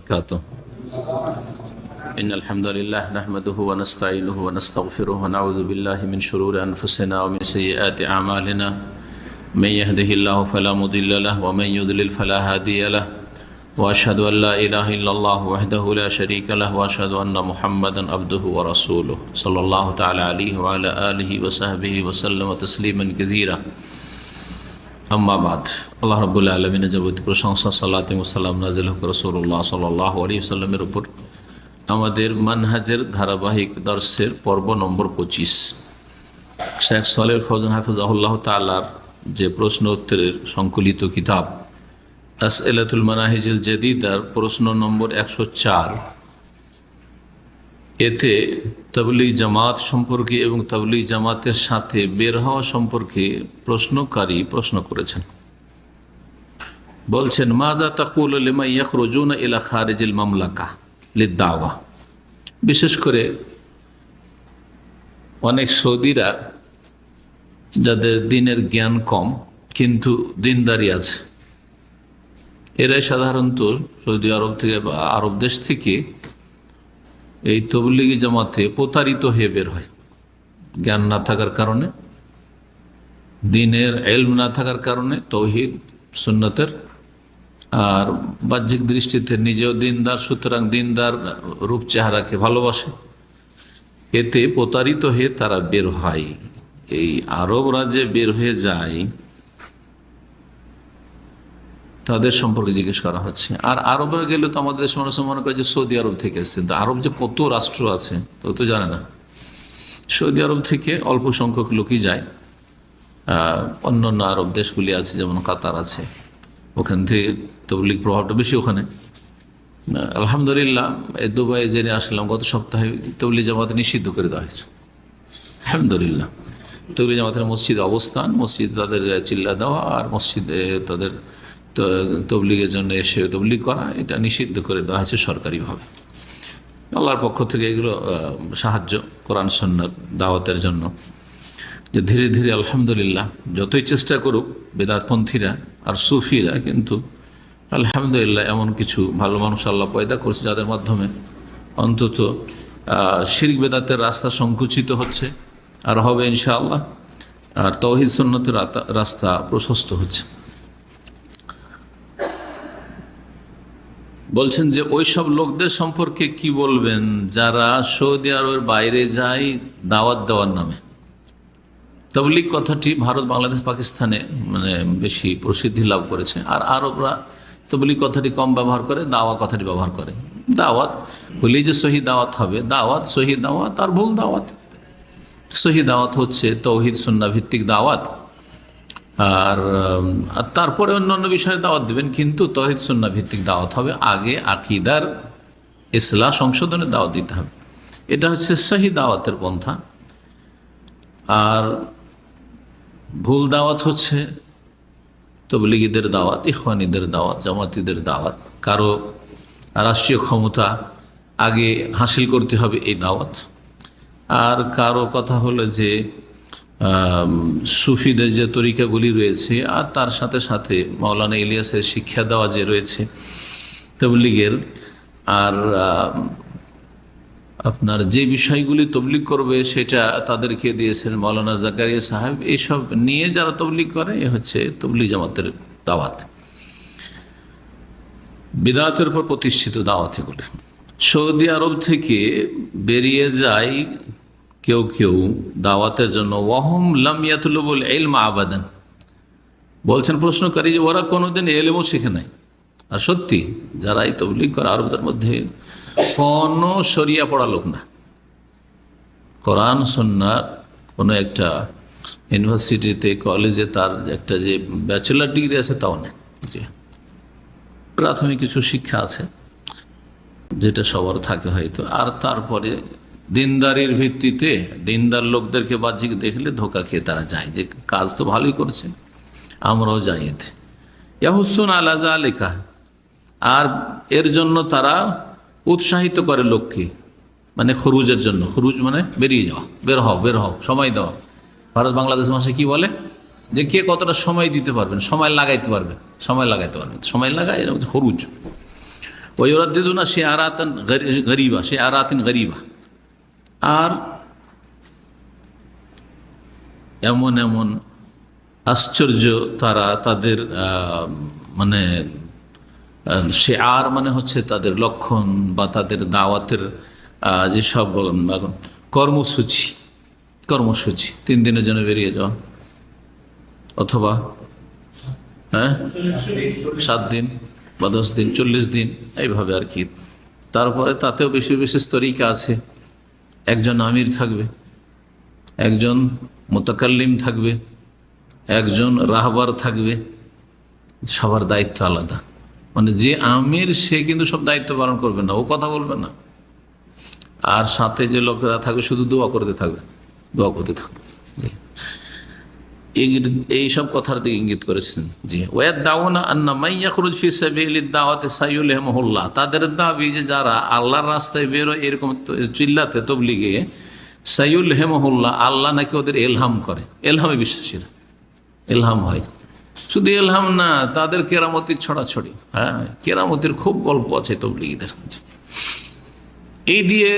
وبركاته. إن الحمد لله نحمده ونستعينه ونستغفره ونعوذ بالله من شرور أنفسنا ومن سيئات أعمالنا من يهده الله فلا مضل له ومن يضلل فلا هادي له وأشهد أن لا إله إلا الله وحده لا شريك له وأشهد أن محمدا عبده ورسوله صلى الله تعالى عليه وعلى آله وصحبه وسلم تسليما كثيرا. আম্মা বাদ, আল্লাহ রাব্বুল আলামিনের যাবতীয় প্রশংসা, সালাত এবং সালাম নাযিল হোক রাসূলুল্লাহ সাল্লাল্লাহু আলাইহি ওয়াসাল্লামের উপর। আমাদের মানহাজের ধারাবাহিক দর্শের পর্ব নম্বর 25। শেখ সালেহ ফৌজান হাফিজাহুল্লাহ তাআলার যে প্রশ্ন উত্তরের সংকলিত কিতাব আসইলাতুল মানাহিজিল জাদীদার প্রশ্ন নম্বর 104, এতে তাবলীগ জামাত সম্পর্কে এবং তাবলীগ জামাতের সাথে বের হওয়া সম্পর্কে প্রশ্নকারী প্রশ্ন করেছেন। বলছেন, মাজা তাকুলু লিমান ইয়াখরুজুনা ইলা খারিজিল মামলাকা লিদ-দাওয়া। বিশেষ করে অনেক সৌদিরা যাদের দিনের জ্ঞান কম কিন্তু দিনদারি আছে, এরাই সাধারণত সৌদি আরব থেকে বা আরব দেশ থেকে এই তবলিগি জামাতে প্রতারিত হয়ে বের হয়। জ্ঞান না থাকার কারণে, দিনের ইলম না থাকার কারণে, তৌহিদ সুন্নতের, আর বাহ্যিক দৃষ্টিতে নিজেও দিনদার, সুতরাং দিনদার রূপ চেহারাকে ভালোবাসে, এতে প্রতারিত হয়ে তারা বের হয়। এই আরবরা যে বের হয়ে যায় তাদের সম্পর্কে জিজ্ঞেস করা হচ্ছে। আর আরবরা গেলে তো আমাদের দেশের মানুষ মনে করে যে সৌদি আরব থেকে এসছে, কিন্তু আরব যে কত রাষ্ট্র আছে তো জানে না। সৌদি আরব থেকে অল্প সংখ্যক লোকই যায়। অন্যান্য আরব দেশগুলি আছে, যেমন কাতার আছে, ওখান থেকে তবলিগ প্রভাবটা বেশি ওখানে। আলহামদুলিল্লাহ, এই দুবাই জেনে আসলাম গত সপ্তাহে তবলিগ জামাতে নিষিদ্ধ করে দেওয়া হয়েছে। আলহামদুলিল্লাহ, তবলিগ জামাতের মসজিদে অবস্থান, মসজিদে তাদের চিল্লা দেওয়া আর মসজিদে তাদের তবলিগের জন্য এসে তবলিগ করা, এটা নিষিদ্ধ করে দেওয়া হয়েছে সরকারিভাবে। আল্লাহর পক্ষ থেকে এগুলো সাহায্য কোরআন সুন্নাহর দাওয়াতের জন্য, যে ধীরে ধীরে আলহামদুলিল্লাহ যতই চেষ্টা করুক বেদাতপন্থীরা আর সুফিরা, কিন্তু আলহামদুলিল্লাহ এমন কিছু ভালো মানুষ আল্লাহ পয়দা করছে যাদের মাধ্যমে অন্তত শিরক বেদাতের রাস্তা সংকুচিত হচ্ছে আর হবে ইনশাআল্লাহ, আর তাওহীদ সুন্নতের রাস্তা প্রশস্ত হচ্ছে। বলছেন যে ওই সব লোকদের সম্পর্কে কি বলবেন যারা সৌদি আরবের বাইরে যায় দাওয়াত দেওয়ার নামে। তাবলীগ কথাটি ভারত, বাংলাদেশ, পাকিস্তানে বেশি প্রসিদ্ধি লাভ করেছে, আর আরবরা তাবলীগ কথাটি কম ব্যবহার করে, দাওয়া কথাটি ব্যবহার করে। দাওয়াত বলেই যে সহি দাওয়াত হবে, দাওয়াত সহি দাওয়াত আর ভুল দাওয়াত। সহি দাওয়াত হচ্ছে তাওহীদ সুন্নাহ ভিত্তিক দাওয়াত, আর তারপরে অন্যান্য বিষয়ে দাওয়াত দেবেন, কিন্তু তাওহীদ সুন্নাহ ভিত্তিক দাওয়াত হবে। আগে আকীদার ইসলাহ সংশোধনের দাওয়াত দিতে হবে, এটা হচ্ছে সহি দাওয়াতের পন্থা। আর ভুল দাওয়াত হচ্ছে তবলিগীদের দাওয়াত, ইখওয়ানীদের দাওয়াত, জামাতিদের দাওয়াত। কারো রাষ্ট্রীয় ক্ষমতা আগে হাসিল করতে হবে এই দাওয়াত। আর কারো কথা হলো যে সুফিদের যে তরিকাগুলি রয়েছে আর তার সাথে সাথে মাওলানা ইলিয়াসের শিক্ষা দেওয়া যে রয়েছে তবলিগের, আর আপনার যে বিষয়গুলি তবলিগ করবে সেটা তাদেরকে দিয়েছেন মাওলানা জাকারিয়া সাহেব। এইসব নিয়ে যারা তবলিগ করে, এ হচ্ছে তবলিগ জামাতের দাওয়াত, বিদআতের উপর প্রতিষ্ঠিত দাওয়াত এগুলি। সৌদি আরব থেকে বেরিয়ে যায় কেউ কেউ দাওয়াতের জন্য, ওয়াহুম লাম ইয়াতলুবুল ইলমা আবাদান। বলছেন প্রশ্নকারী যে ওরা কোনোদিন ইলমও শিখে নাই। আর সত্যি যারা এই তবলিগ করে আরবদের মধ্যে কোনো শরিয়া পড়া লোক না, কোরআন সুন্নাহর কোনো একটা ইউনিভার্সিটিতে, কলেজে তার একটা যে ব্যাচেলার ডিগ্রি আছে তাও নেই। যে প্রাথমিক কিছু শিক্ষা আছে যেটা সবার থাকে হয়তো, আর তারপরে দিনদারির ভিত্তিতে দিনদার লোকদেরকে বাহ্যিক দেখলে ধোকা খেয়ে তারা যায়, যে কাজ তো ভালোই করছে, আমরাও যাই এতে। ইয়াহুসুন আলা যালিকা, আর এর জন্য তারা উৎসাহিত করে লোককে, খরুজের জন্য। খরুজ বেরিয়ে যাওয়া, বের হও, সময় দেওয়া। ভারত বাংলাদেশ মাসে কি বলে যে কে কতটা সময় দিতে পারবেন, সময় লাগাইতে পারবেন, সময় লাগাই, খরুজ। ওয়ুরাদ্দিদুনা শিআরাতান গরিবা, শিআরাতিন গরিবা, আর এমন এমন আশ্চর্য তারা তাদের মানে শিআর মানে হচ্ছে তাদের লক্ষণ বা তাদের দাওয়াতের যেসব কর্মসূচি 3 দিনের জন্য বেরিয়ে যাওয়া, অথবা 7 দিন বা 10 দিন, 40 দিন, এইভাবে আর কি। তারপরে তাতেও বেশি বিশেষ তরিকা আছে। একজন আমির থাকবে, একজন মুতাকাল্লিম থাকবে, একজন রাহবার থাকবে, সবার দায়িত্ব আলাদা। মানে যে আমির সে কিন্তু সব দায়িত্ব পালন করবে না, ও কথা বলবে না, আর সাথে যে লোকেরা থাকবে শুধু দোয়া করতে থাকবে। এই সব কথার দিকে ইঙ্গিত করেছেন। জি, ওয়াদাউনা আন্না মাইয়াখরুজ ফি সাবিলিদ দাওয়াতি সাইয়ুলহিমুল্লাহ, তাদের দাবি যে যারা আল্লাহর রাস্তায় বেরোয় এরকম চিল্লাতে তবলিগে, সাইয়ুলহিমুল্লাহ, আল্লাহ নাকি ওদের এলহাম করে। এলহামে বিশ্বাসীরা, এলহাম হয়। শুধু এলহাম না, তাদের কেরামতির ছড়াছড়ি। হ্যাঁ, কেরামতির খুব গল্প আছে তবলিগীদের। এই দিয়ে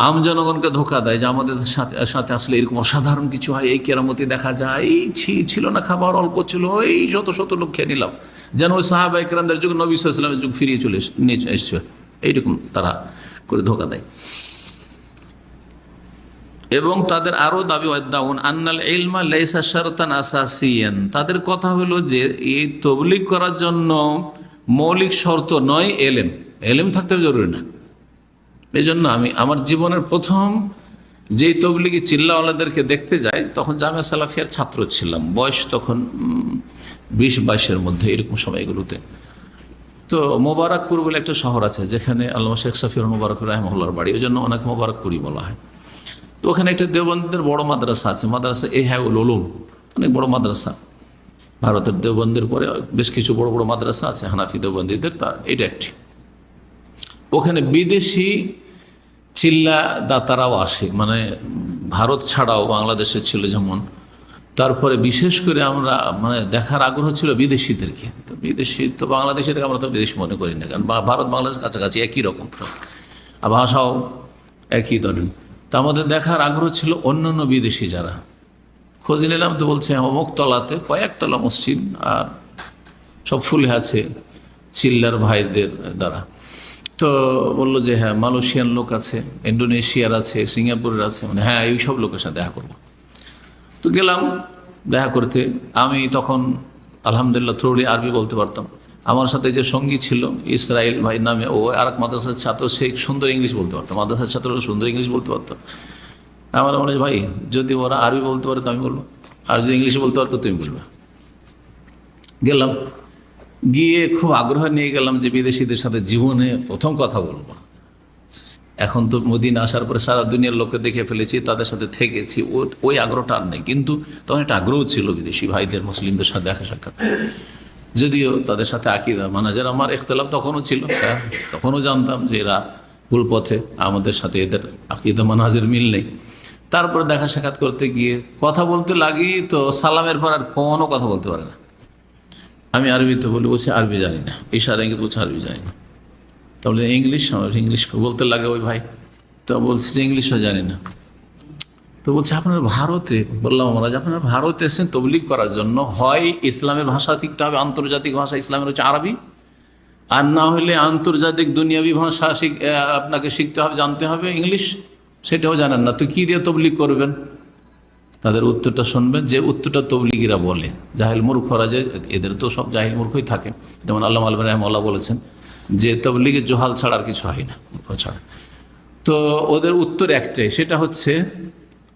আম জনগণকে ধোকা দেয় যে আমাদের সাথে আসলে এরকম অসাধারণ কিছু হয়, এই কেরামতি দেখা যায়, এই ছিল না, খাবার অল্প ছিল, এই শত শত লোক খেয়ে নিলাম, যেন ওই সাহাবা ইকরামদের যুগ, নবী সাল্লাল্লাহু আলাইহি ওয়াসাল্লামের যুগ ফিরিয়ে চলে এসছে। এইরকম তারা করে ধোকা দেয়। এবং তাদের আরও দাবি ওয়াদাউন আন্নাল ইলমা লাইসা শারতান আসাসিয়ান, তাদের কথা হলো যে এই তবলিগ করার জন্য মৌলিক শর্ত নয় এলেম, এলেম থাকতে জরুরি না। এই জন্য আমি আমার জীবনের প্রথম যেই তবলিগি চিল্লাওয়ালাদেরকে দেখতে যাই, তখন জামিয়া সালাফিয়ার ছাত্র ছিলাম, বয়স তখন 20-22-এর মধ্যে, এরকম সময়গুলোতে। তো মোবারকপুর বলে একটা শহর আছে, যেখানে আল্লামা শেখ সাফিউর মোবারকপুর রাহিমাহুল্লাহর বাড়ি, ওই জন্য ওনাকে মোবারকপুরই বলা হয়। তো ওখানে একটা দেওবন্দের বড় মাদ্রাসা আছে, মাদ্রাসা ইহয়াউল উলুম, অনেক বড় মাদ্রাসা। ভারতের দেওবন্দের পরে বেশ কিছু বড় বড় মাদ্রাসা আছে হানাফি দেওবন্দীদের, তার এটা একটি। ওখানে বিদেশি চিল্লা দাতারাও আসে, মানে ভারত ছাড়াও বাংলাদেশে ছিল যেমন। তারপরে বিশেষ করে আমরা মানে দেখার আগ্রহ ছিল বিদেশিদেরকে। তো বিদেশি তো বাংলাদেশের আমরা তো বিদেশি মনে করি না, কারণ ভারত বাংলাদেশ কাছাকাছি একই রকম, আর ভাষাও একই ধরেন। তা আমাদের দেখার আগ্রহ ছিল অন্যান্য বিদেশি যারা। খোঁজ নিলাম তো বলছে অমুক তলাতে কয়েকতলা মসজিদ, আর সব ফুলে আছে চিল্লার ভাইদের দ্বারা। তো বললো যে হ্যাঁ, মালয়েশিয়ান লোক আছে, ইন্দোনেশিয়ার আছে, সিঙ্গাপুরের আছে, মানে হ্যাঁ এই সব লোকের সাথে দেখা করবো। তো গেলাম দেখা করতে। আমি তখন আলহামদুলিল্লাহ থ্রোলি আরবি বলতে পারতাম। আমার সাথে যে সঙ্গী ছিল ইসরায়েল ভাই নামে, ও আর এক মাদ্রাসার ছাত্র, সে সুন্দর ইংলিশ বলতে পারতো, মাদ্রাসার ছাত্র সুন্দর ইংলিশ বলতে পারতো। আমার মনে হয় ভাই যদি ওরা আরবি বলতে পারে তো আমি বলবো, আর যদি ইংলিশ বলতে পারতো তুমি বলবে। গেলাম, গিয়ে খুব আগ্রহ নিয়ে গেলাম যে বিদেশিদের সাথে জীবনে প্রথম কথা বলবো। এখন তো মদিনা আসার পরে সারা দুনিয়ার লোককে দেখে ফেলেছি, তাদের সাথে থেকেছি, ওই আগ্রহটা আর নেই। কিন্তু তখন একটা আগ্রহ ছিল বিদেশি ভাইদের, মুসলিমদের সাথে দেখা সাক্ষাৎ। যদিও তাদের সাথে আকিদা মানাজের আমার ইখতিলাফ তখনও ছিল, তখনও জানতাম যে এরা ভুল পথে, আমাদের সাথে এদের আকিদা মানাজের মিল নেই। তারপরে দেখা সাক্ষাৎ করতে গিয়ে কথা বলতে লাগি, তো সালামের পর আর কোনো কথা বলতে পারে না। আমি আরবিতে বলি, বলছি আরবি জানি না, ইশারা ইঙ্গিত বলছে আরবি জানি না। তাহলে ইংলিশ, আমার ইংলিশ বলতে লাগে ওই ভাই। তো বলছি যে ইংলিশও জানি না। তো বলছে আপনার ভারতে, বললাম আমরা যে আপনার ভারতে এসেছেন তবলিগ করার জন্য, হয় ইসলামের ভাষা শিখতে হবে, আন্তর্জাতিক ভাষা ইসলামের হচ্ছে আরবি, আর না হলে আন্তর্জাতিক দুনিয়াবি ভাষা আপনাকে শিখতে হবে, জানতে হবে ইংলিশ, সেটাও জানেন না, তো কী দিয়ে তবলিগ করবেন? তাদের উত্তরটা শুনবেন, যে উত্তরটা তবলিগিরা বলে। জাহিল মূর্খরা, যে এদের তো সব জাহিল মূর্খই থাকে, যেমন আল্লামা আলবনী রাহিমাহুল্লাহ বলেছেন যে তবলিগের জোহাল ছাড়া আর কিছু হয় না, মূর্খ ছাড়া। তো ওদের উত্তর একটাই, সেটা হচ্ছে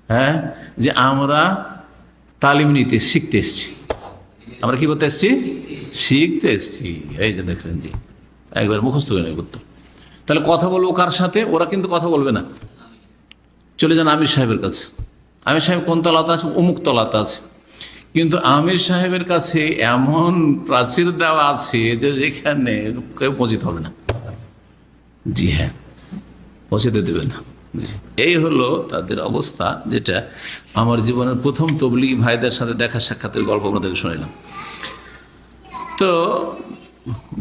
হ্যাঁ, যে আমরা তালিম নিতে, শিখতে এসছি। আমরা কি করতে এসছি? শিখতে এসছি। এই যে দেখলেন, জি, একবার মুখস্থ করে নেই উত্তর। তাহলে কথা বলবো কার সাথে? ওরা কিন্তু কথা বলবে না, চলে যান আমির সাহেবের কাছে। আমির সাহেব কোন তলাতে আছে? অমুক তলাতে আছে। কিন্তু আমির সাহেবের কাছে এমন প্রাচীর দেওয়া আছে যে যেখানে কেউ পৌঁছিতে হবে না। জি হ্যাঁ, পৌঁছতে দেবে না। জি, এই হলো তাদের অবস্থা, যেটা আমার জীবনের প্রথম তবলিগি ভাইদের সাথে দেখা সাক্ষাতের গল্প আপনাদেরকে শুনাইলাম। তো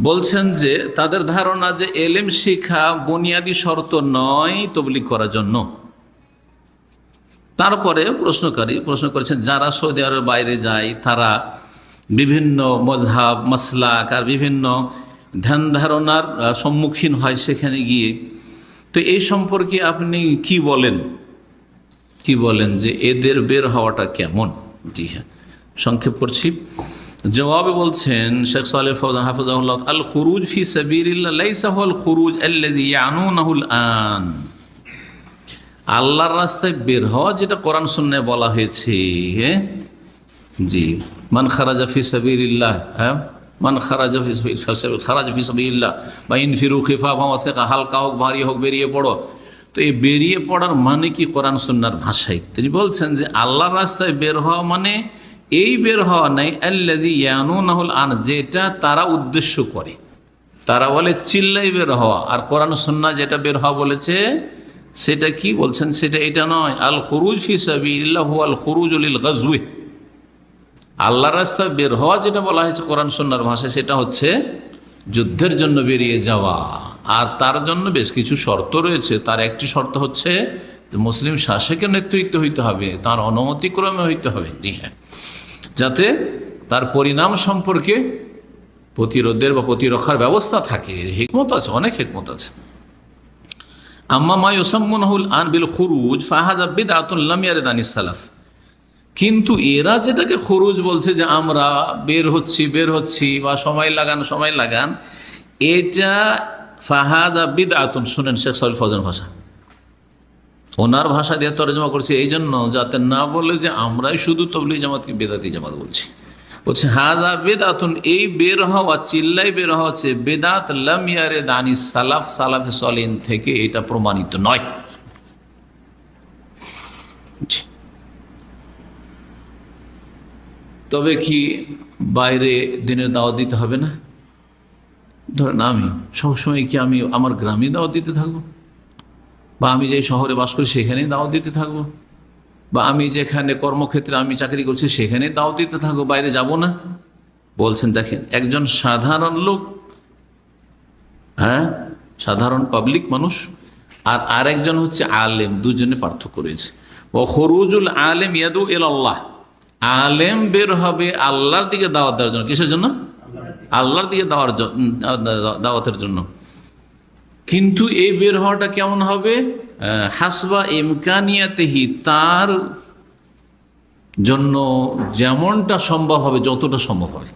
বলছেন যে তাদের ধারণা যে এলেম শিখা বুনিয়াদী শর্ত নয় তবলিগ করার জন্য। তারপরে প্রশ্ন করেছেন যারা সৌদি আরবের বাইরে যায় তারা বিভিন্ন মজহাব মাসলাক আর বিভিন্ন ধ্যান ধারণার সম্মুখীন হয় সেখানে গিয়ে, তো এই সম্পর্কে আপনি কি বলেন যে এদের বের হওয়াটা কেমন? জি হ্যাঁ, সংক্ষেপ করছি। জবাবে বলছেন শেখ সালেহ ফৌজান হাফিজাহুল্লাহ, আল খুরুজ ফি সাবিলিল্লাহ লাইসা হুয়াল খুরুজ আল্লাযী ইয়ানুনাহুল আন। আল্লাহর রাস্তায় বের হওয়া যেটা কোরআন সুন্নাহয় বলা হয়েছে, জি, মান খারাজা ফি সাবিলিল্লাহ, মান খারাজা ফি সাবিলিল্লাহ বা ইনফিরু খিফাফা ওয়া সিকা, হালকা হোক ভারী হোক বেরিয়ে পড়ো। তো এই বেরিয়ে পড়ার মানে কি কোরআন সুন্নাহর ভাষায়? তিনি বলছেন যে আল্লাহর রাস্তায় বের হওয়া মানে এই বের হওয়া নাই আল্লাযী ইয়ানুনাহুল আন, যেটা তারা উদ্দেশ্য করে, তারা বলে চিল্লাই বের হওয়া। আর কোরআন সুন্নাহ যেটা বের হওয়া বলেছে সেটা কি বলছেন? সেটা এটা নয়। আল খুরুজ ফি সাবিলিল্লাহ হুয়াল খুরুজ লিল গাজওয়ি, আল্লাহর রাস্তায় বের হওয়া যেটা বলা হয়েছে কোরআন সুন্নাহর ভাষায় সেটা হচ্ছে যুদ্ধের জন্য বেরিয়ে যাওয়া। আর তার জন্য বেশ কিছু শর্ত রয়েছে। তার একটি শর্ত হচ্ছে মুসলিম শাসকের নেতৃত্ব হইতে হবে, তার অনুমতিক্রমে হইতে হবে। জি হ্যাঁ, যাতে তার পরিণাম সম্পর্কে প্রতিরোধের বা প্রতিরক্ষার ব্যবস্থা থাকে। হিকমত আছে, অনেক হিকমত আছে। আম্মা মা ইউসাম্মুনাহুল আন বিল খুরুজ ফাহাযা বিদআতুন লাম ইয়ারিদ আনিস সালাফ। কিন্তু এরা যেটাকে খুরুজ বলছে যে আমরা বের হচ্ছি বা সময় লাগান, এটা ফাহাযা বিদআতুন। শুনেন শেখ সালেহ ফৌজান ভাষা, ওনার ভাষা দিয়ে তরজমা করছে এই জন্য যাতে না বলে যে আমরাই শুধু তাবলীগ জামাতকে বেদাতি জামাত বলছি। বলছে হাযা বিদআতুন, এই বের হওয়া, চিল্লাই বের হওয়া হচ্ছে বেদাত, লাম ইয়ারিদ আনিস সালাফ, সালাফে সালিহিন থেকে এটা প্রমাণিত নয়। তবে কি বাইরে দিনের দাওয়াত দিতে হবে না? ধরেন আমি সবসময় কি আমি আমার গ্রামে দাওয়াত দিতে থাকবো, বা আমি যে শহরে বাস করি সেখানেই দাওয়াত দিতে থাকবো, বা আমি যেখানে কর্মক্ষেত্রে আমি চাকরি করছি সেখানে দাওয়াত দিতে থাকবো, বাইরে যাব না? বলছেন দেখেন, একজন সাধারণ লোক, হ্যাঁ, সাধারণ পাবলিক মানুষ, আর আরেকজন হচ্ছে আলেম, দুজনে পার্থক্য রয়েছে। ও খরুজুল আলেম ইয়াদু ইলাল্লাহ, আলেম বের হবে আল্লাহর দিকে দাওয়াত দেওয়ার জন্য। কিসের জন্য? আল্লাহর দিকে দাওয়াতের জন্য। কিন্তু এই বের হওয়াটা কেমন হবে? হাসবা ইমকানিয়াতেহি, তার জন্য যেমনটা সম্ভব হবে, যতটা সম্ভব হবে।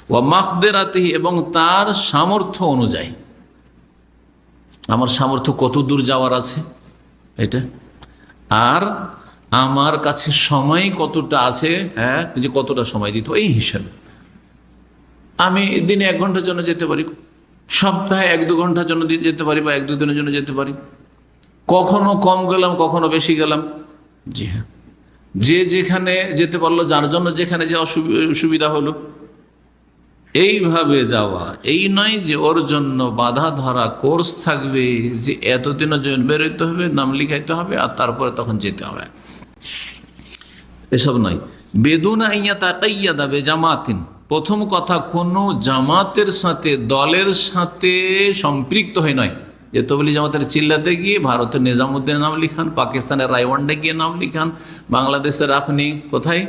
ওয়া মাকদেরাতেহি, এবং তার সামর্থ্য অনুযায়ী। আমার সামর্থ্য কত দূর যাওয়ার আছে এটা, আর আমার কাছে সময় কতটা আছে, হ্যাঁ, যে কতটা সময় দিত, এই হিসাবে। আমি দিনে 1 ঘন্টার জন্য যেতে পারি, সপ্তাহে 1-2 ঘন্টার জন্য যেতে পারি, বা 1-2 দিনের জন্য যেতে পারি। কখনো কম গেলাম, কখনো বেশি গেলাম। জি হ্যাঁ, যে যেখানে যেতে পারলো, যার জন্য যেখানে যে সুবিধা হলো, এইভাবে যাওয়া। এই নয় যে ওর জন্য বাধা ধরা কোর্স থাকবে যে এতদিনের জন্য বেরোতে হবে, নাম লিখাইতে হবে, আর তারপরে তখন যেতে হবে, এসব নয়। বেদুনা ইয়া তাকাইয়াদা বেজামাতিন, প্রথম কথা কোনো জামাতের সাথে, দলের সাথে সম্পৃক্ত হয়ে নয়। যে তবলিগ জামাতের চিল্লাতে গিয়ে ভারতের নিজামুদ্দিনের নাম লিখান, পাকিস্তানের রায়ওয়ান্ডে গিয়ে নাম লিখান, বাংলাদেশের আপনি কোথায়,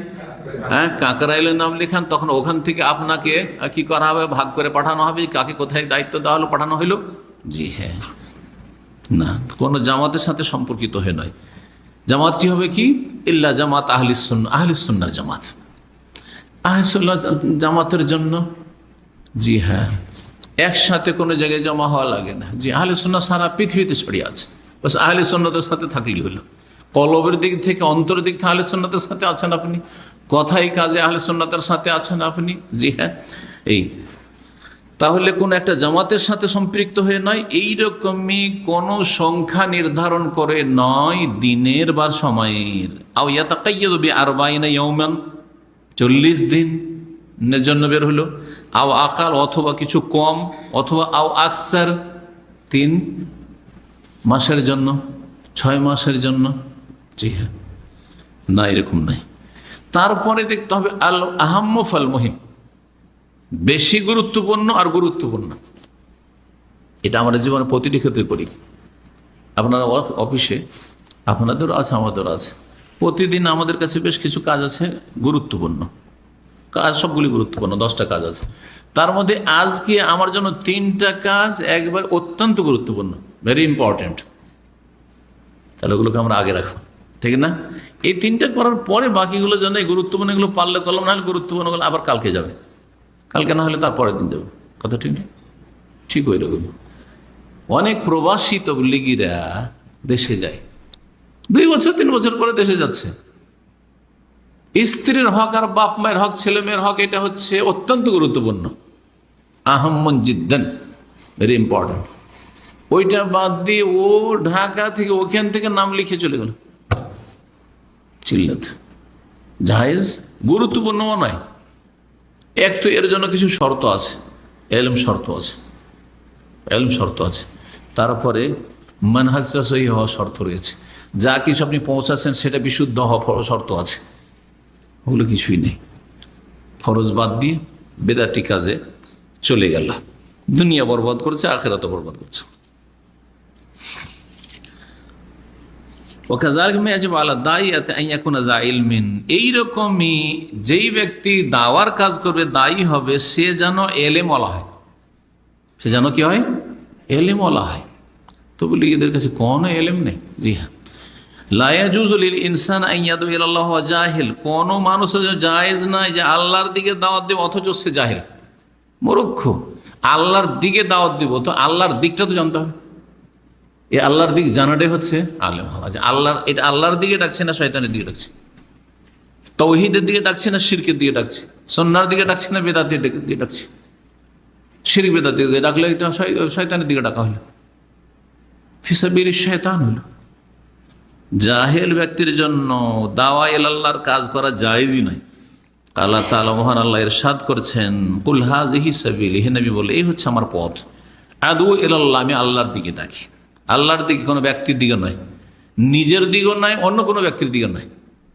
হ্যাঁ, কাকরাইলের নাম লিখান, তখন ওখান থেকে আপনাকে কি করা হবে, ভাগ করে পাঠানো হবে, কাকে কোথায় দায়িত্ব দেওয়া হলো, পাঠানো হইলো। জি হ্যাঁ, না, কোনো জামাতের সাথে সম্পর্কিত হয়ে নয়। জামাতটি হবে কি? ইল্লা জামাত আহলিস সুন্নাহ, আহলিস সুন্নাহর জামাত, আহলিস সুন্নাহ জামাতের জন্য। জি হ্যাঁ, একসাথে কোনো জায়গায় জমা হওয়া লাগে না। জি, আহলিস সুন্নাহ সারা পৃথিবীতে ছড়িয়ে আছে, বাস আহলিস সুন্নাহর সাথে থাকলেই হলো। কলবের দিক থেকে, অন্তর দিক থেকে আহলিস সুন্নাহর সাথে আছেন আপনি, কথাই কাজে আহলিস সুন্নাহর সাথে আছেন আপনি। জি হ্যাঁ, এই তাহলে কোন একটা জামাতের সাথে সম্পৃক্ত হয়ে নয়, এইরকমই কোন সংখ্যা নির্ধারণ করে নয় দিনের বা সময়ের। আও ইয়াতাকাইয়াদু বিআরবাইনা ইয়াওমান, 40 দিনের জন্য বের হলো। আও আকাল, অথবা কিছু কম, অথবা আও আকসার, 3 মাসের জন্য, 6 মাসের জন্য। জি হ্যাঁ, না, এরকম নাই। তারপরে দেখতে হবে আল আহাম্মু ফাল মুহিম, বেশি গুরুত্বপূর্ণ আর গুরুত্বপূর্ণ, এটা আমাদের জীবনের প্রতিটি ক্ষেত্রে করি। আপনারা অফিসে, আপনাদেরও আছে আমাদেরও আছে, প্রতিদিন আমাদের কাছে বেশ কিছু কাজ আছে গুরুত্বপূর্ণ কাজ, সবগুলি গুরুত্বপূর্ণ, 10টা কাজ আছে। তার মধ্যে আজকে আমার জন্য 3টা কাজ একবার অত্যন্ত গুরুত্বপূর্ণ, ভেরি ইম্পর্টেন্ট, তাহলে ওগুলোকে আমরা আগে রাখবো, ঠিক না? এই 3টা করার পরে বাকিগুলো জন্য গুরুত্বপূর্ণ, এগুলো পারলে কলম, না হলে গুরুত্বপূর্ণগুলো আবার কালকে যাবে, কালকে না হলে তার পরের দিন যাবে। কথা ঠিক নেই? ঠিক ওই রকম অনেক প্রবাসী তবলিগীরা দেশে যায়, 2 বছর 3 বছর পরে দেশে যাচ্ছে। স্ত্রীর হক আর বাপ মায়ের হক, ছেলে মেয়ের হক, এটা হচ্ছে অত্যন্ত গুরুত্বপূর্ণ, আহম্মন জিদ্দান, ভেরি ইম্পর্টেন্ট। ওইটা বাদ দিয়ে ও ঢাকা থেকে ওখান থেকে নাম লিখে চলে গেল চিল্লাত, জায়েজ, গুরুত্বপূর্ণও নয়। এক তো এর জন্য কিছু শর্ত আছে, এলম শর্ত আছে, এলম শর্ত আছে, তারপরে মানহাজটা সহি হওয়া শর্ত রয়েছে, যা কিছু আপনি পৌঁছাচ্ছেন সেটা বিশুদ্ধ হওয়া শর্ত আছে, ওগুলো কিছুই নেই। ফরজ বাদ দিয়ে বেদাতি কাজে চলে গেল, দুনিয়া বরবাদ করছে, আখিরাত বরবাদ করছে। এইরকমই যেই ব্যক্তি দাওয়ার কাজ করবে, দায়ী হবে, সে যেন এলেমওয়ালা হয়, সে যেন কি হয়? এলেমওয়ালা হয়। তো বলি এদের কাছে কোনো এলেম নেই। জি হ্যাঁ, লা ইয়াজুজু লিল ইনসান আন ইয়াদউ ইলাল্লাহ ওয়া জাহিল, কোনো মানুষের জায়েজ নাই যে আল্লাহর দিকে দাওয়াত দেব অথচ সে জাহিল, মূর্খ। আল্লাহর দিকে দাওয়াত দেব তো আল্লাহর দিকটা তো জানতে হবে। এই আল্লাহর দিক জানাটাই হচ্ছে আলেম হওয়া। আল্লাহর, এটা আল্লাহর দিকে ডাকছে না শয়তানের দিকে ডাকছে, তাওহীদের দিকে ডাকছে না শিরকের দিকে ডাকছে, সুন্নাহর দিকে ডাকছে না বেদাতের দিকে ডাকছে। শিরক বেদাতের দিকে ডাকলে এটা শয়তানের দিকে ডাকা হলো, ফিসাবিলিশ শয়তান হলো। জাহেল ব্যক্তির জন্য দাওয়া ইলাল্লাহর কাজ করা জায়েজই নয়। আল্লাহ তাআলা, মহান আল্লাহ ইরশাদ করছেন, কুল হাযিহি সাবিলি, হে নবী বলে, এই হচ্ছে আমার পথ, আদউ ইলাল্লাহ, আমি আল্লাহর দিকে ডাকি। আল্লাহর দিকে কোনো ব্যক্তির দিকে নয়, নিজের দিকেও নয়, অন্য কোনো ব্যক্তির দিকে নয়।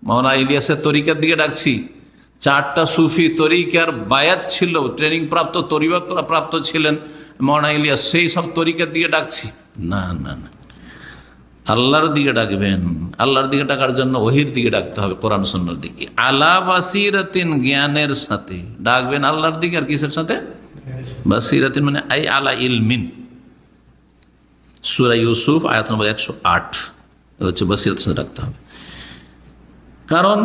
মাওলানা ইলিয়াসের তরিকার দিকে ডাকছি, 4টা সুফি তরিকার বায়াত ছিল, ট্রেনিং প্রাপ্ত, তরিকত প্রাপ্ত ছিলেন মাওলানা ইলিয়াস, সেই সব তরিকার দিকে ডাকছি না, না, না, আল্লাহর দিকে ডাকবেন। আল্লাহর দিকে ডাকার জন্য ওহির দিকে ডাকতে হবে, কোরআন সুন্নাহর দিকে। আলা বাসিরাতিন, জ্ঞানের সাথে ডাকবেন আল্লাহর দিকে। আর কিসের সাথে? বাসিরাতিন মানে আই আলা ইলমিন। সূরা ইউসুফ আয়াত নম্বর 108 হচ্ছে বাসিরাতের সাথে ডাকতে হবে। কারণ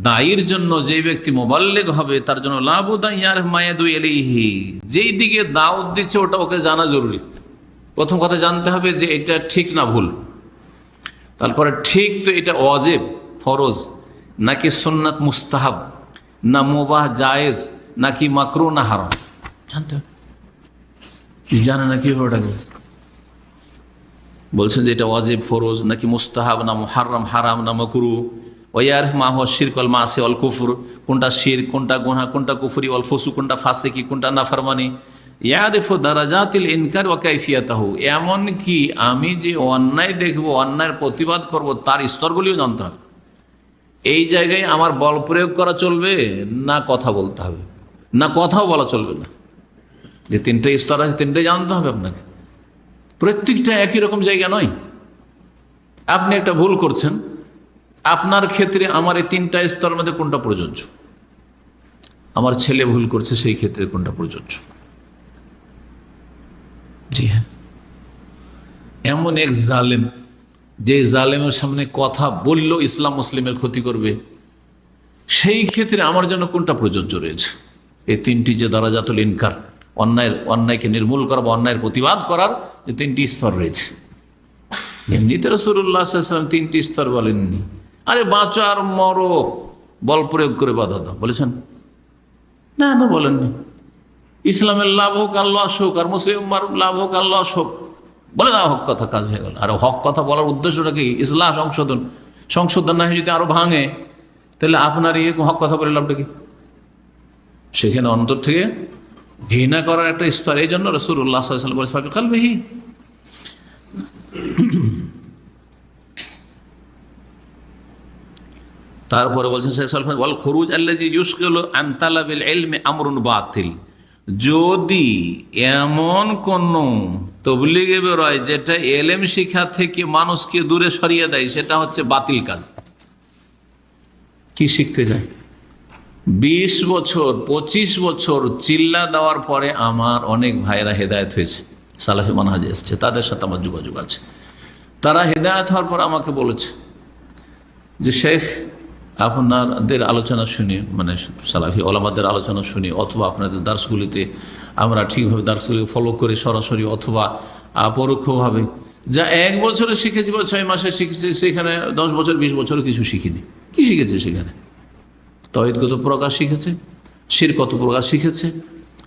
দায়ীর জন্য, যে ব্যক্তি মুবাল্লিগ হবে তার জন্য লাবুদা ইয়ার মায়াদু ইলাইহি, যেই দিকে দাওয়াত দিচ্ছে ওটা ওকে জানা জরুরি। প্রথম কথা জানতে হবে যে এটা ঠিক না ভুল, তারপরে ঠিক তো এটা ওয়াজিব ফরজ নাকি সুন্নাত মুস্তাহাব, না মুবাহ জায়েজ, নাকি মাকরুহ না হারাম, জানতে হবে। জানে না কি ওটাকে বলছেন যে এটা ওয়াজিব ফরজ নাকি মুস্তাহাব, না মুহাররম হারাম, না মাকরুহ। ওয়ারিফ মা হুয়া শিরক ওয়াল মাসি ওয়াল কুফর, কোনটা শিরক, কোনটা গুনাহ, কোনটা কুফরি, ওয়াল ফুসুক, কোনটা ফাসিকি, কোনটা নাফরমানি। ইয়ারিফু দারাজাতিল ইনকার ওয়া কাইফিয়াতাহু, এমন কি আমি যে অন্যায় দেখব, অন্যায়ের প্রতিবাদ করব, তার স্তরগুলিও জানতে হবে। এই জায়গায় আমার বল প্রয়োগ করা চলবে না কথা বলতে হবে, না কথাও বলা চলবে না। যে 3টে স্তর আছে, 3টে জানতে হবে আপনাকে। প্রত্যেকটা একই রকম জায়গা নয়। আপনি একটা ভুল করছেন, আপনার ক্ষেত্রে আমার এই 3টা স্তরের মধ্যে কোনটা প্রযোজ্য? আমার ছেলে ভুল করছে, সেই ক্ষেত্রে কোনটা প্রযোজ্য? জি হ্যাঁ, এমন এক জালেম, যে জালেমের সামনে কথা বলল ইসলাম মুসলিমের ক্ষতি করবে, সেই ক্ষেত্রে আমার জন্য কোনটা প্রযোজ্য রয়েছে? এই 3টি যে দারাজাতুল ইনকার, অন্যায়কে নির্মূল করা বা অন্যায়ের প্রতিবাদ করার যে 3টি স্তর রয়েছে। এমনিতে রাসূলুল্লাহ সাল্লাল্লাহু আলাইহি ওয়াসাল্লাম 3টি স্তর বলেননি। আরে বাঁচো আর মরো, বল প্রয়োগ করে বাধা দাও বলেছেন? না, না, বলেননি। ইসলামের লাভ হোক আর লস হোক, আর মুসলিম লাভ হোক আর লস হোক, বলে দাও, হক কথা, কাজ হয়ে গেল। আর হক কথা বলার উদ্দেশ্যটা কি? ইসলাহ, সংশোধন। সংশোধন না হয়ে যদি আরো ভাঙে, তাহলে আপনার হক কথা বলে লাভটা কি? সেখানে অন্তর থেকে ঘৃণা করার একটা স্তর। এই জন্য রাসূলুল্লাহ সাল্লাল্লাহু আলাইহি ওয়াসাল্লাম বলেছেন কালবিহি। তারপরে বলছেন শেখ সালমান, ওয়াল খুরুজ আল্লাযী ইউশগিলু আন তালাবিল ইলমি আমরুন বাতিল, যদি এমন কোন তবলিগে বেরোয় যেটা এলেম শিক্ষা থেকে মানুষকে দূরে সরিয়ে দেয়, সেটা হচ্ছে বাতিল কাজ। কি শিখতে যায়? 20 বছর 25 বছর চিল্লা দেওয়ার পরে আমার অনেক ভাইরা হেদায়েত হয়েছে, সালাফি মানহাজে এসছে, তাদের সাথে আমার যোগাযোগ আছে। তারা হেদায়েত হওয়ার পর আমাকে বলেছে যে শেখ, আপনাদের আলোচনা শুনি, মানে সালাফি ওলামাদের আলোচনা শুনি, অথবা আপনাদের দার্সগুলিতে আমরা ঠিকভাবে দার্সগুলি ফলো করে সরাসরি অথবা পরোক্ষভাবে যা 1 বছরে শিখেছি বা 6 মাসে শিখেছি, সেখানে 10 বছর 20 বছরও কিছু শিখিনি। কি শিখেছে সেখানে? তাওহীদ কত প্রকাশ শিখেছে, শিরক কত প্রকাশ শিখেছে,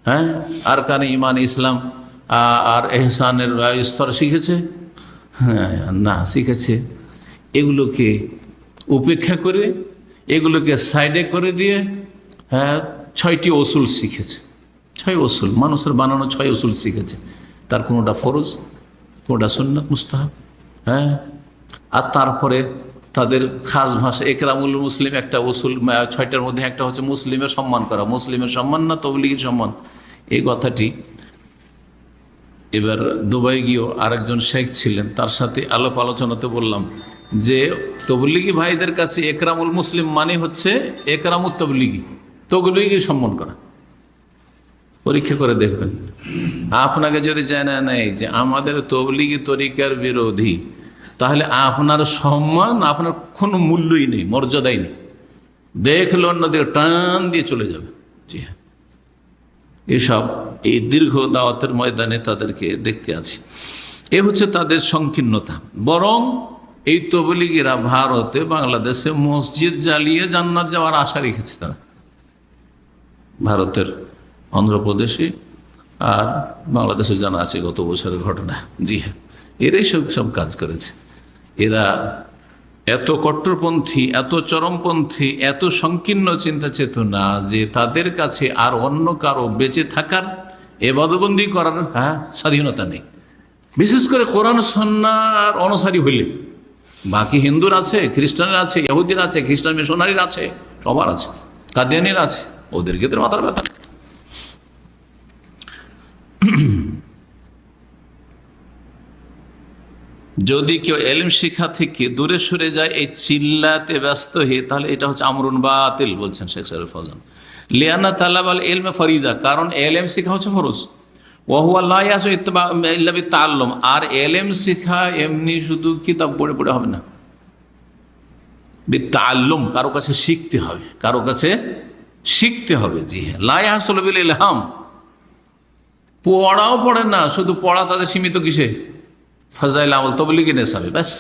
হ্যাঁ, আর কানে ইমান ইসলাম আর এহসানের স্তর শিখেছে? হ্যাঁ, না শিখেছে। এগুলোকে উপেক্ষা করে, এগুলোকে সাইডে করে দিয়ে, হ্যাঁ, 6টি অসুল শিখেছে। 6 অসুল, মানুষের বানানো 6 অসুল শিখেছে। তার কোনোটা ফরজ, কোনোটা সুন্নাত মুস্তাহাব, হ্যাঁ, আর তারপরে তাদের খাস ভাষা একরামুল মুসলিম একটা উসুল, 6টার মধ্যে একটা হচ্ছে মুসলিমের সম্মান করা। মুসলিমের সম্মান না তবলিগের সম্মান, এই কথাটি এবার দুবাই গিয়েও আরেকজন শেখ ছিলেন, তার সাথে আলাপ আলোচনাতে বললাম যে তবলিগি ভাইদের কাছে একরামুল মুসলিম মানে হচ্ছে একরামুত তবলিগি, তবলিগি সম্মান করা। পরীক্ষা করে দেখবেন, আপনাকে যদি জানা নেই যে আমাদের তবলিগি তরিকার বিরোধী, তাহলে আপনার সম্মান, আপনার কোনো মূল্যই নেই, মর্যাদাই নেই। দেখলে অন্যদের টান দিয়ে চলে যাবে। জি হ্যাঁ, এসব এই দীর্ঘ দাওয়াতের ময়দানে তাদেরকে দেখতে আছি। এ হচ্ছে তাদের সংকীর্ণতা। বরং এই তবলিগিরা ভারতে, বাংলাদেশে মসজিদ জ্বালিয়ে জান্নাত যাওয়ার আশা রেখেছে তারা। ভারতের অন্ধ্রপ্রদেশে আর বাংলাদেশে জানা আছে গত বছরের ঘটনা। জি হ্যাঁ, এরাই সব কাজ করেছে। এরা এত কট্টরপন্থী, এত চরমপন্থী, এত সংকীর্ণ চিন্তা চেতনা যে তাদের কাছে আর অন্য কারো বেঁচে থাকার, এবাদতবন্দি করার স্বাধীনতা নেই। বিশেষ করে কোরআন সুন্নাহর অনুসারী হইলে। বাকি হিন্দুর আছে, খ্রিস্টানের আছে, ইহুদির আছে, খ্রিস্টান মিশনারির আছে, সবার আছে, কাদিয়ানির আছে, ওদের ক্ষেত্রে মাথার ব্যথা। যদি কেউ এলম শিক্ষা থেকে দূরে সরে যায়, এই চিল্লাতে ব্যস্ত হয়ে, তাহলে এটা হচ্ছে আমরুন বাতিল, বলছেন শেখ সাহেব ফজল। লিয়ানা তালাব আল ইলমে ফরিজা, কারণ এলএম শিক্ষা হচ্ছে ফরজ। ওয়াহুয়া লা ইয়াসু ইত্তিবা ইল্লা বিতাআল্লুম, আর এলএম শিক্ষা এমনি শুধু কিতাব পড়ে পড়ে হবে না, বিতাআল্লুম, কারো কাছে শিখতে হবে, কারো কাছে শিখতে হবে। জি হ্যাঁ, লা ইয়াহসুলু বিল ইলহাম, পড়াও পড়ে না, শুধু পড়া তাদের সীমিত কিসে? ফাজাইল আমল, তবলিগি নেশাবে, ব্যাস।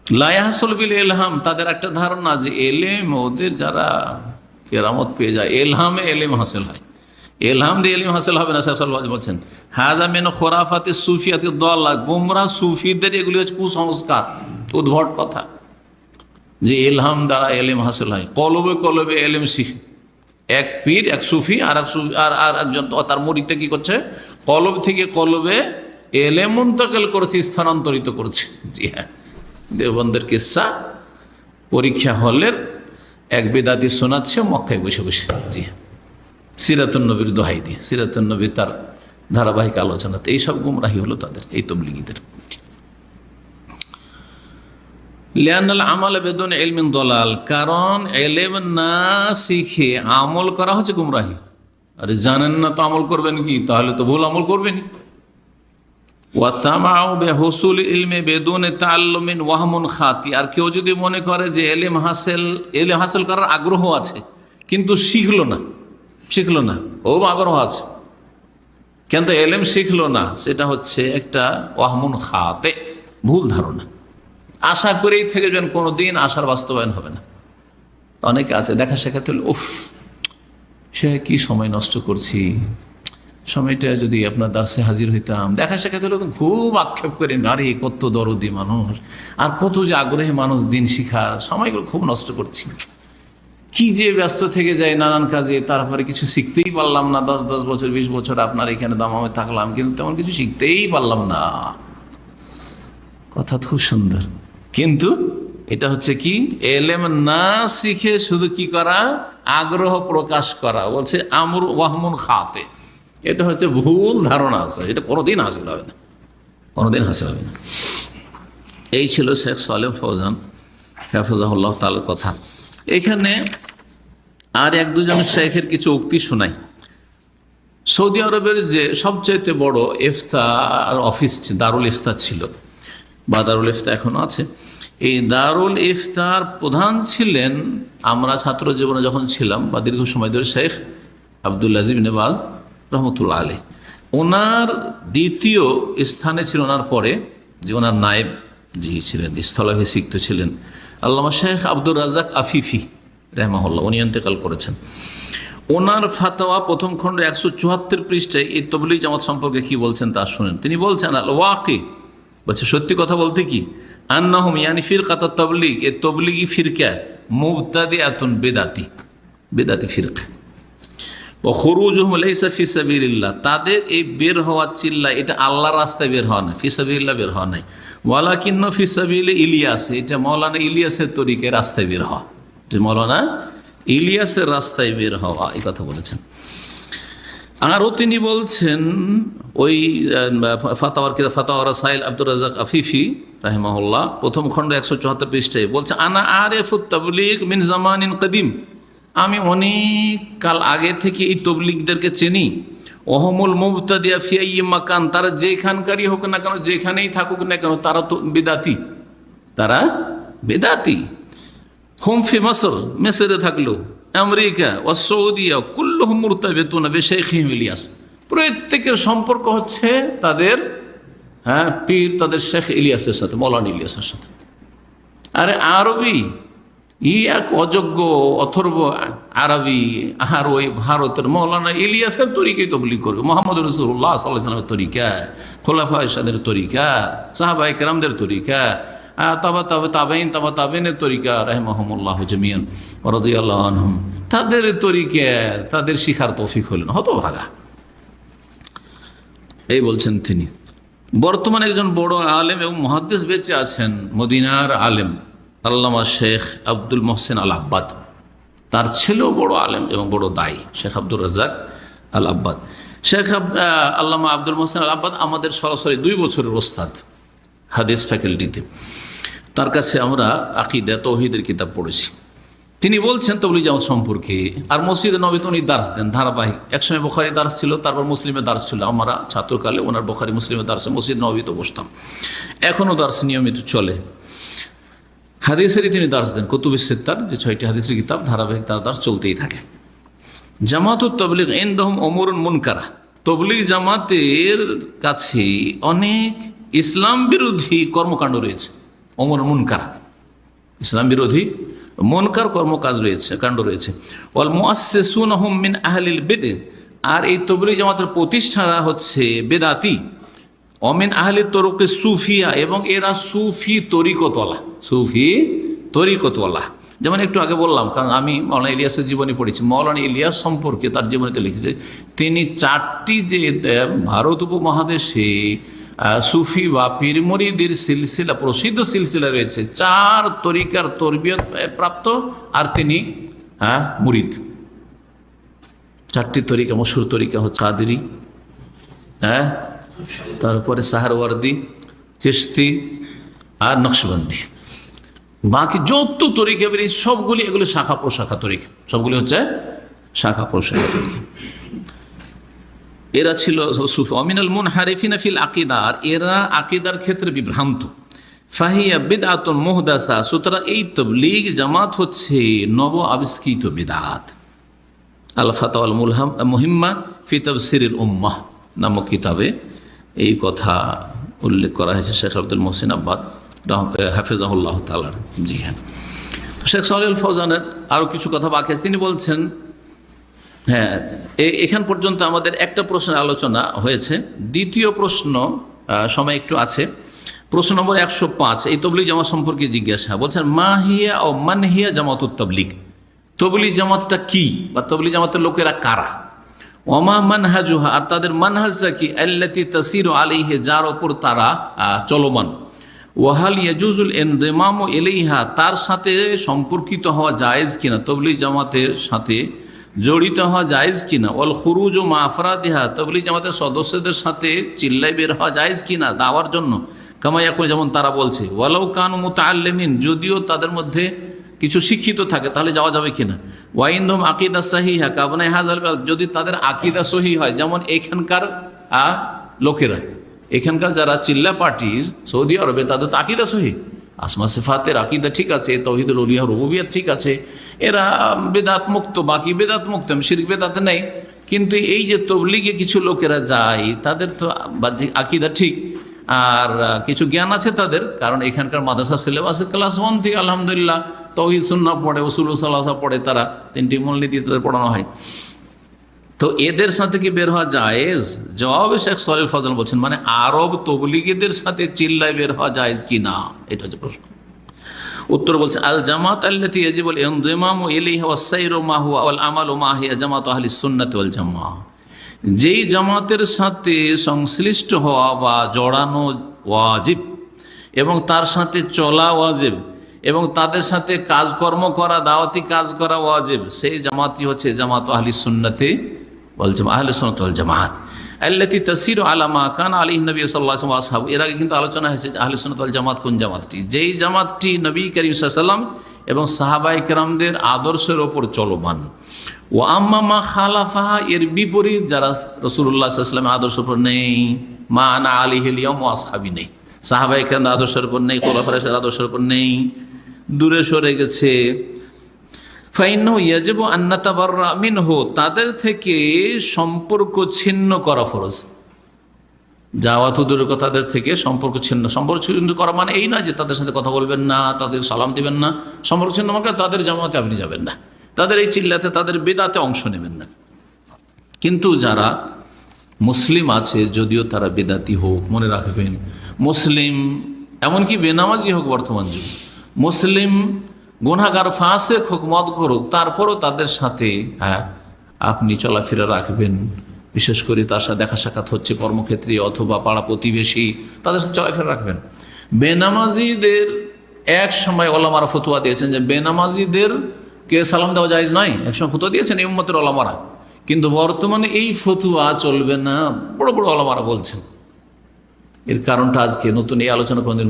লা ইয়াহসুলু বিল ইলহাম, তাদের একটা ধারণা যে এলেম, ওদের যারা কেরামত পেয়ে যায়, এলহামে এলেম হাসিল হয়। এলহাম দিয়ে এলেম হাসিল হবে না। সাহেব বলছেন হাযা মিন খুরাফাতি সুফিয়াতি দাল্লা, গোমরাহ সুফিদের এগুলি হচ্ছে কুসংস্কার, উদ্ভট কথা, যে এলহাম দ্বারা এলেম হাসিল হয়। কলবে কলবে এলেম শিখে, এক পীর, এক সুফি আর একজন তার মুরিদকে কি করছে? কলব থেকে কলবে এলেম মুন্তাকিল করেছে, স্থানান্তরিত করছে। জি হ্যাঁ, দেওবন্দের কিসসা, পরীক্ষা হলের এক বেদাতি শোনাচ্ছে মক্কায় বসে বসে। জি হ্যাঁ, সিরাতুন নবীর দোহাই দিয়ে, সিরাতুন নবী তার ধারাবাহিক আলোচনাতে এইসব গুমরাহি হলো তাদের, এই তবলিগীদের। লিআন্নাল আমাল বিদুন ইলমিন দালাল, কারণ এলেম না শিখে আমল করা হচ্ছে গুমরাহি। আরে জানেন না তো আমল করবেন কি? তাহলে তো ভুল আমল করবেন। ওয়া তামাউ বিহুসুল ইলমি বিদুন তাআল্লুমিন ওয়াহমুন খাতি, আর কেউ যদি মনে করে যে এলেম হাসিল করার আগ্রহ আছে কিন্তু শিখলো না, ও আগ্রহ আছে কিন্তু এলেম শিখলো না, সেটা হচ্ছে একটা ওয়াহমুন খাতে, ভুল ধারণা। আশা করেই থেকে যাবেন, কোনো দিন আশার বাস্তবায়ন হবে না। অনেকে আছে দেখা শেখাতে হলে, উফ, সে কি সময় নষ্ট করছি, সময়টা যদি আপনার দার্সে হাজির হইতাম। দেখা শেখাতে হলে তো খুব আক্ষেপ করেন, আরে কত দরদি মানুষ, আর কত যে আগ্রহী মানুষ দিন শিখার, সময়গুলো খুব নষ্ট করছি, কি যে ব্যস্ত থেকে যায় নানান কাজে, তারপরে কিছু শিখতেই পারলাম না। 10 বছর 20 বছর আপনার এখানে দামামে থাকলাম, কিন্তু তেমন কিছু শিখতেই পারলাম না। কথা খুব সুন্দর, কিন্তু এটা হচ্ছে কি, এলেম না শিখে শুধু কি করা, আগ্রহ প্রকাশ করা। বলছে আমর ওয়াহমুন খাতে, এটা হচ্ছে ভুল ধারণা আছে, এটা কোনোদিন হাসিল হবে না, কোনোদিন হাসিল হবে না। এই ছিল শেখ সালেহ ফৌজান হাফিজাহুল্লাহ তাআলার কথা। এখানে আর এক দুজন শেখের কিছু উক্তি শোনাই। সৌদি আরবের যে সবচাইতে বড় ইফতার অফিস দারুল ইফতার ছিল, বা দারুল ইফতার এখনও আছে, এই দারুল ইফতার প্রধান ছিলেন, আমরা ছাত্র জীবনে যখন ছিলাম বা দীর্ঘ সময় ধরে, শেখ আব্দুল আজিজ ইবনে বাজ রহমতুল্লাহ আলাইহ। ওনার দ্বিতীয় স্থানে ছিল ওনার পরে, যে ওনার নায়েব যিনি ছিলেন, স্থলাভিষিক্ত ছিলেন আল্লামা শেখ আব্দুর রাজ্জাক আফিফি রাহিমাহুল্লাহ, উনি ইন্তেকাল করেছেন। ওনার ফাতাওয়া প্রথম খণ্ড 174 পৃষ্ঠায় এই তবলিগ জামাত সম্পর্কে কি বলছেন তা শুনেন। তিনি বলছেন আল ওয়াকি, বলছে সত্যি কথা বলতে কি, আন্নাহুম ইয়ানি ফিরকাত তাবলিগ, এই তবলিগি ফিরকা মুবতাদিআতুন বিদাতি, বিদাতি ফিরকা। ও খুরুজুহুম লাইসা ফি সাবিলিল্লাহ, তাদের এই বের হওয়া চিল্লা, এটা আল্লাহর রাস্তায় বের হওয়া না, ফি সাবিলিল্লাহ বের হওয়া নাই। ওয়ালাকিন্না ফি সাবিলি ইলিয়াস, এটা মাওলানা ইলিয়াসের তরিকায় রাস্তায় বের হওয়া, এটা মাওলানা ইলিয়াসের রাস্তায় বের হওয়া, এই কথা বলেছেন। আরও তিনি বলছেন ওই ফাতাওয়া রাসাইল আব্দুর রাজ্জাক আফিফি রাহিমাহুল্লাহ প্রথম খণ্ড 174 পৃষ্ঠায় বলছে, আনা আরিফুত তাবলিগ মিন জামানিন কদিম, আমি অনেক কাল আগে থেকে এই তবলিগদেরকে চিনি। ওহমুল মুবতাদিয়া ফি আইয়ি মাকান, তারা যেখানকারই হোক না কেন, যেখানেই থাকুক না কেন, তারা তো বিদাতি, তারা বেদাতি। হুম ফি মিসর, মিসরে থাকলো, আমেরিকা ও সৌদিয়া, কুল্লুহুম মুরতাবিতুনা বিশাইখিহিম ইলিয়াস, প্রত্যেকের সম্পর্ক হচ্ছে তাদের পীর, তাদের শেখ ইলিয়াসের সাথে, মৌলানা ইলিয়াসের সাথে। আরে আরবি এক অযোগ্য অথর্ব আরবি, আর ওই ভারতের মৌলানা ইলিয়াসের তরিকাই তবলিগ করবে, মোহাম্মদ রাসূলুল্লাহ সাল্লাল্লাহু আলাইহি ওয়াসাল্লামের তরিকা, খোলাফায়ে রাশিদিনের তরিকা, সাহাবায়ে কেরামদের তরিকা, তাবেইনের তরিকা রাহিমাহুমুল্লাহ জামিয়ান ওয়া রাদিয়াল্লাহু আনহুম, তাদের তরিকা, তাদের শিখার তৌফিক হলেন হতভাগা। এই বলছেন তিনি। বর্তমানে একজন বড় আলেম এবং মুহাদ্দিস বেঁচে আছেন, মদিনার আলেম আল্লামা শেখ আব্দুল মোহসেন আল আব্বাদ, তার ছেলেও বড় আলেম এবং বড় দায়ী, শেখ আব্দুর রাজ্জাক আল আব্বাদ। শেখ আল্লামা আব্দুল মোহসেন আল আব্বাদ আমাদের সরাসরি 2 বছরের ওস্তাদ হাদিস ফ্যাকাল্টিতে। তার কাছে আমরা আকীদা তাওহীদের কিতাব পড়েছি। তিনি বলছেন তবলিগ জামাত সম্পর্কে, আর মসজিদে নববীতে উনি দার্স দেন ধারাবাহিক। একসময় বুখারী দার্স ছিল, তারপর মুসলিমের দার্স ছিল। আমরা ছাত্রকালে ওনার বুখারী মুসলিমের দার্সে মসজিদ নববীতে বসতাম, এখনও দার্স নিয়মিত চলে। হাদিসেরই তিনি দার্স দেন, কুতুবুস সিত্তার যে 6টি হাদিসের কিতাব, ধারাবাহিক তার দার্স চলতেই থাকে। জামাতুত তাবলিগ ইনদাহুম উমুরুন মুনকারা, তবলিগ জামাতের কাছে অনেক ইসলাম বিরোধী কর্মকাণ্ড রয়েছে, উমুর মুনকারা, ইসলাম বিরোধী মুনকার কর্মকাজ রয়েছে, কাণ্ড রয়েছে। ওয়াল মুআসসিসুনহুম মিন আহলিল বিদআহ, আর এই তবলিগ জামাতের প্রতিষ্ঠাতা হচ্ছে বেদাতি। অমিন আহলি তরুকে সুফিয়া, এবং এরা সুফি তরিকতওয়ালা, সুফি তরিকতওয়ালা। যেমন একটু আগে বললাম, কারণ আমি মৌলানা ইলিয়াসের জীবনী পড়েছি, মৌলানা ইলিয়াস সম্পর্কে তার জীবনীতে লিখেছে, তিনি 4টি যে ভারত উপমহাদেশে সুফি বা পীর মুরিদের সিলসিলা, প্রসিদ্ধ সিলসিলা রয়েছে, 4 তরিকার তরবিয়ত প্রাপ্ত, আর তিনি মুরিদ। 4টি তরিকা, মশহুর তরিকা হচ্ছে কাদেরি, তারপরে সাহারওয়ার্দি, চিশতি আর নকশবন্দি। বাকি যত তরিকা বেরিয়ে সবগুলি, এগুলো শাখা প্রশাখা তরিকা, সবগুলি হচ্ছে শাখা প্রশাখা তরিকা। এরা ছিল সুফি। অমিনাল মুনহারিফিনা ফিল আকীদা, আর এরা আকীদার ক্ষেত্রে বিভ্রান্ত। ফাহিয়া বিদআতুন মুহদাসা, সুতরাং এই তাবলীগ জামাত হচ্ছে নব আবিষ্কৃত বিদআত। আল ফাতাওয়াল মুহিম্মা ফি তাফসিরিল উম্মাহ নামক কিতাবে এই কথা উল্লেখ করা হয়েছে শেখ আব্দুল মোহসেন আব্বাদ হাফিজাহুল্লাহ তাআলার। জি হ্যাঁ, শেখ সালেহ ফৌজানের আরও কিছু কথা বাকি আছে। তিনি বলছেন, হ্যাঁ, এখান পর্যন্ত আমাদের একটা প্রশ্নের আলোচনা হয়েছে। দ্বিতীয় প্রশ্ন, সময় একটু আছে, প্রশ্ন নম্বর 105 এই তবলিগ জামাত সম্পর্কে জিজ্ঞাসা। বলছেন মাহিয়া ও মানহিয়া জামাতুত তাবলিগ, তবলিগ জামাতটা কি, বা তবলিগ জামাতের লোকেরা কারা? ওমা মানহাজুহা, আর তাদের মানহাজটা কি? আল্লাতি তাসিরু আলাইহি, যার ওপর তারা চলমান। ওয়াহাল ইয়াজুজুল ইনজিমাম ইলাইহা, তার সাথে সম্পর্কিত হওয়া জায়েজ কিনা, তবলিগ জামাতের সাথে জড়িত হওয়া জায়েজ কিনা, ওয়াল খুরুজ মা আফরাদিহা, তবলিগ জামাতের সদস্যদের সাথে চিল্লাই বের হওয়া জায়েজ কিনা দাওয়ার জন্য, কামা ইয়াকুল, যেমন তারা বলছে, ওয়ালাউ কানু মুতাআল্লিমিন, যদিও তাদের মধ্যে কিছু শিক্ষিত থাকে তাহলে যাওয়া যাবে কিনা, ওয়াইনদম আকিদা সহিহা কাবনাই হাজাল, যদি তাদের আকিদা সহি হয়, যেমন এখানকার লোকেরা, এখানকার যারা চিল্লা পার্টির সৌদি আরবে, তাদের তো আকিদা সহি, আসমা সিফাতের আকিদা ঠিক আছে, তাওহীদুল উলুহিয়া রুবুবিয়্যাত ঠিক আছে, এরা বেদাত মুক্ত, বাকি বেদাত মুক্ত, শিরক বেদাত নেই। কিন্তু এই যে তবলিগে কিছু লোকেরা যায়, তাদের তো আকিদা ঠিক আর কিছু জ্ঞান আছে তাদের, কারণ এখানকার মাদ্রাসা সিলেবাসে ক্লাস 1 থেকে আলহামদুলিল্লাহ তাওহীদ সুন্নাহ পড়ে, উসুল সালাসা পড়ে, তারা 3টি মূলনীতি তাদের পড়ানো হয়। তো এদের সাথে কি বের হওয়া জায়েজ? জবাবে শেখ সলিল ফজল বলছেন, মানে আরব তবলিগীদের সাথে চিল্লায় বের হওয়া জায়েজ কি না, এটা হচ্ছে প্রশ্ন। উত্তর বলছে, আল জামাত আল্লাতী ইয়াজিবুল ইনজিমামু ইলাইহা ওয়াস সাইরু মা হুয়া ওয়াল আমালু মা হিয়া জামাতু আহলিস সুন্নাতি ওয়াল জামাআহ, যেই জামাতের সাথে সংশ্লিষ্ট হওয়া বা জড়ানো ওয়াজিব এবং তার সাথে চলা ওয়াজিব এবং তাদের সাথে কাজকর্ম করা, দাওয়াতি কাজ করা ওয়াজিব, সেই জামাতই হচ্ছে জামাত আহলিস সুন্নাতি ওয়াল জামাআহ, আহলিস সুন্নাত ওয়াল জামাআত আল্লাতী তাসিরু আলা মা কানা আলাইহি নবী সাল্লাল্লাহু আলাইহি ওয়া আসহাবু। এর আগে কিন্তু আলোচনা হয়েছে যে আহলিস সুন্নাত ওয়াল জামাত কোন জামাতটি, যেই জামাতটি নবী করিম সাল্লাল্লাহু আলাইহি ওয়াসাল্লাম এবং সাহাবায়ে কেরামদের আদর্শের ওপর চলমান। ও আম্মা মা খালাফাহা, এর বিপরীত যারা রাসূলুল্লাহ সাল্লাল্লাহু আলাইহি ওয়াসাল্লামের আদর্শের উপর নেই, মা আনা আলাইহিল ইয়াউম ওয়া আসহাবি নেই, সাহাবায়ে কেরামদের আদর্শের উপর নেই, খোলাফায়ে রাশিদিনের আদর্শের উপর নেই, দূরে সরে গেছে, ফাইন্নাহু ইয়াজিবু আন নাতাবাররা মিনহু, তাদের থেকে সম্পর্ক ছিন্ন করা ফরজ। যাওয়াত দূরের কথা, তাদের থেকে সম্পর্ক ছিন্ন করা মানে এই না যে তাদের সাথে কথা বলবেন না, তাদের সালাম দিবেন না, সম্পর্ক ছিন্ন মানে তাদের জামাতে আপনি যাবেন না, তাদের এই চিল্লাতে, তাদের বেদাতে অংশ নেবেন না। কিন্তু যারা মুসলিম আছে, যদিও তারা বেদাতি হোক, মনে রাখবেন মুসলিম, এমনকি বেনামাজি হোক বর্তমান যুগে, মুসলিম গুনাহগার ফাসেক হোক, মদ হোক, তারপরও তাদের সাথে আপনি চলাফেরা রাখবেন। বিশেষ করে তার সাথে দেখা সাক্ষাৎ হচ্ছে কর্মক্ষেত্রে অথবা পাড়া প্রতিবেশী, তাদের সাথে চলাফেরা রাখবেন। বেনামাজিদের এক সময় ওলামারা ফতোয়া দিয়েছেন যে বেনামাজিদের কে সালাম দেওয়া জায়েজ নয়, একসময় ফতোয়া দিয়েছেন এই উম্মতের ওলামারা, কিন্তু বর্তমানে এই ফতোয়া চলবে না, বড় বড় ওলামারা বলছেন। এর কারণটা আজকে নতুন এই আলোচনা কোনোদিন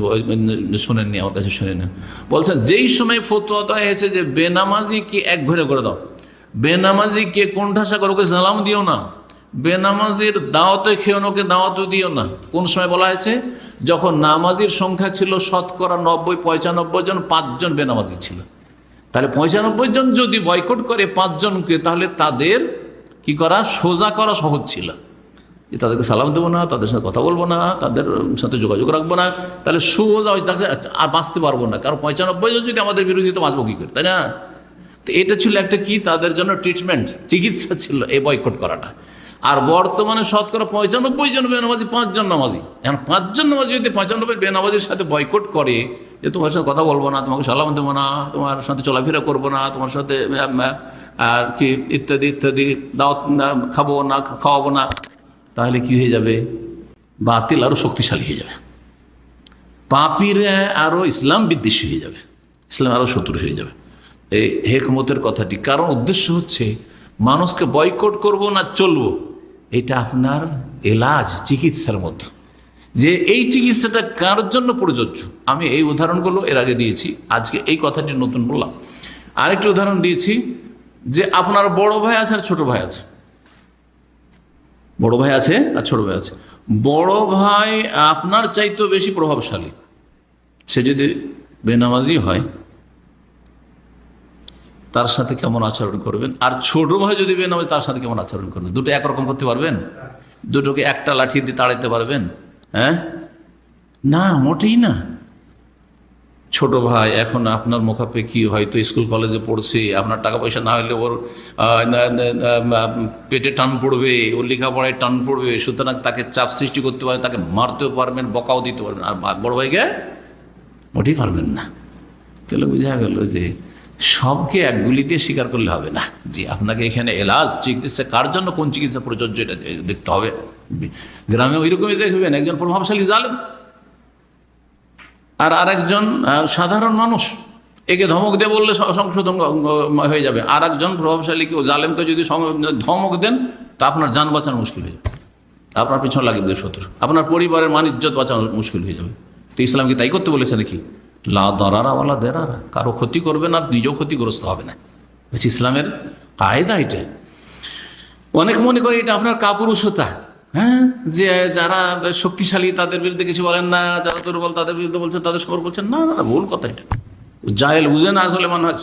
শোনেননি, আমার কাছে শুনে নেন। বলছেন যেই সময় ফতোয়াটা হয়েছে যে বেনামাজিকে এক ঘরে করে দাও, বেনামাজিকে কোণঠাসা করে ওকে সালাম দিও না, বেনামাজির দাওয়াতে খেয়ে ওকে দাওয়াতও দিও না। কোন সময় বলা হয়েছে? যখন নামাজির সংখ্যা ছিল শতকরা 90-95 জন, 5 জন বেনামাজি ছিল। তাহলে 95 জন যদি বয়কট করে 5 জনকে, তাহলে তাদের কি করা, সোজা করা সহজ ছিল। তাদেরকে সালাম দেবো না, তাদের সাথে কথা বলবো না, তাদের সাথে যোগাযোগ রাখবো না, তাহলে সোজা আর বাঁচতে পারবো না। কারণ 95 জন যদি আমাদের বিরোধিতা বাঁচবো কী করে, তাই না? তো এটা ছিল একটা কি তাদের জন্য ট্রিটমেন্ট, চিকিৎসা ছিল এই বয়কট করাটা। আর বর্তমানে শতকরা 95 জন বেনামাজি, 5 জন নামাজি। এখন 5 জন নামাজি যদি 95 বেনামাজির সাথে বয়কট করে যে তোমার সাথে কথা বলবো না, তোমাকে সালাম দেবো না, তোমার সাথে চলাফেরা করবো না, তোমার সাথে আর কি ইত্যাদি ইত্যাদি, দাওয়াত খাবো না, খাওয়াবো না, তাহলে কি হয়ে যাবে? বাতিল আরও শক্তিশালী হয়ে যাবে, পাপীরা আরও ইসলাম বিদ্বেষী হয়ে যাবে, ইসলাম আরও শত্রু হয়ে যাবে। এই হেকমতের কথাটি, কারণ উদ্দেশ্য হচ্ছে মানুষকে বয়কট করব না চলবো, এটা আপনার এলাজ, চিকিৎসার মতো, যে এই চিকিৎসাটা কার জন্য প্রযোজ্য। আমি এই উদাহরণগুলো এর আগে দিয়েছি, আজকে এই কথাটি নতুন বললাম। আরেকটি উদাহরণ দিয়েছি যে আপনার বড় ভাই আছে আর ছোট ভাই আছে, বড় ভাই আছে আর ছোট ভাই আছে। বড় ভাই আপনার চাইতেও বেশি প্রভাবশালী, সে যদি বেনামাজি হয় তার সাথে কেমন আচরণ করবেন? আর ছোট ভাই যদি বেনামাজি, তার সাথে কেমন আচরণ করবেন? দুটো একরকম করতে পারবেন? দুটোকে একটা লাঠি দিয়ে তাড়াইতে পারবেন? হ্যাঁ, না, মোটেই না। ছোট ভাই এখন আপনার মুখাপেক্ষি, হয়তো স্কুল কলেজে পড়ছে, আপনার টাকা পয়সা না হলে ওর পেটে টান পড়বে, ওর লেখাপড়ায় টান পড়বে, সুতরাং তাকে চাপ সৃষ্টি করতে পারবেন, তাকে মারতেও পারবেন, বকাও দিতে পারবেন। আর বড় ভাইকে মোটেই পারবেন না। তাহলে বোঝা গেল যে সবকে এক গুলি দিয়ে স্বীকার করলে হবে না। জি, আপনাকে এখানে এলাজ, চিকিৎসা কার জন্য, কোন চিকিৎসা প্রযোজ্য, এটা দেখতে হবে। গ্রামে ওই রকমই দেখবেন একজন প্রভাবশালী জালেম, আর আরেকজন সাধারণ মানুষ, একে ধমক দিয়ে বললে সংশোধন হয়ে যাবে। আর একজন প্রভাবশালীকে ও জালেমকে যদি ধমক দেন তা আপনার যান বাঁচানো মুশকিল হয়ে যাবে, আপনার পিছনে লাগবে শত্রু, আপনার পরিবারের মান ইজ্জত বাঁচানো মুশকিল হয়ে যাবে। তো ইসলাম কি তাই করতে বলেছে নাকি? লা দরারা ওয়ালা দেরারা, কারো ক্ষতি করবে না, নিজেও ক্ষতিগ্রস্ত হবে না, ইসলামের কায়দা এটা। অনেক মনে করে এটা আপনার কাপুরুষতা, হ্যাঁ, যে যারা শক্তিশালী তাদের বিরুদ্ধে কিছু বলেন না, যারা দুর্বল তাদের বিরুদ্ধে বলছেন, তাদের খবর বলছেন। না না, ভুল কথা এটা। জাহেল বুঝে না আসলে মানহাজ,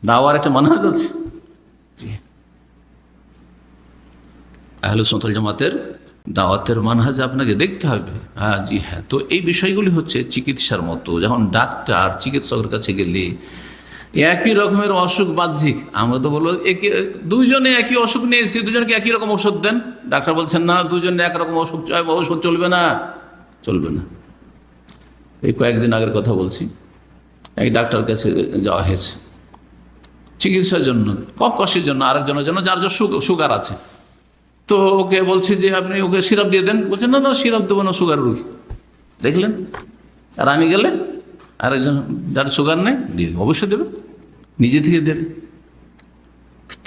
দাওয়ার একটা মানহাজ আছে। জি, আহলে সুন্নাত ওয়াল জামাতের দাওয়াতের মানহাজ আপনাকে দেখতে হবে। হ্যাঁ, জি হ্যাঁ। তো এই বিষয়গুলি হচ্ছে চিকিৎসার মতো। যখন ডাক্তার চিকিৎসকের কাছে গেলে একই রকমের অসুখ বাহ্যিক, আমরা তো বলবো দুইজনে একই অসুখ নিয়েছি, দুজনকে একই রকম ওষুধ দেন। ডাক্তার বলছেন না, দুজনে একরকম ওষুধ চলবে না, চলবে না। এই কয়েকদিন আগের কথা বলছি, এক ডাক্তার কাছে যাওয়া হয়েছে চিকিৎসার জন্য, কফকষের জন্য, আরেকজনের জন্য যার সুগার আছে। তো ওকে বলছি যে আপনি ওকে সিরাপ দিয়ে দেন, বলছেন না না সিরাপ দেবো না, সুগার রুগী। দেখলেন? আর আমি গেলে আরেকজন যার সুগার নেই দিয়ে অবশ্যই দেবে, নিজে থেকে দেবে।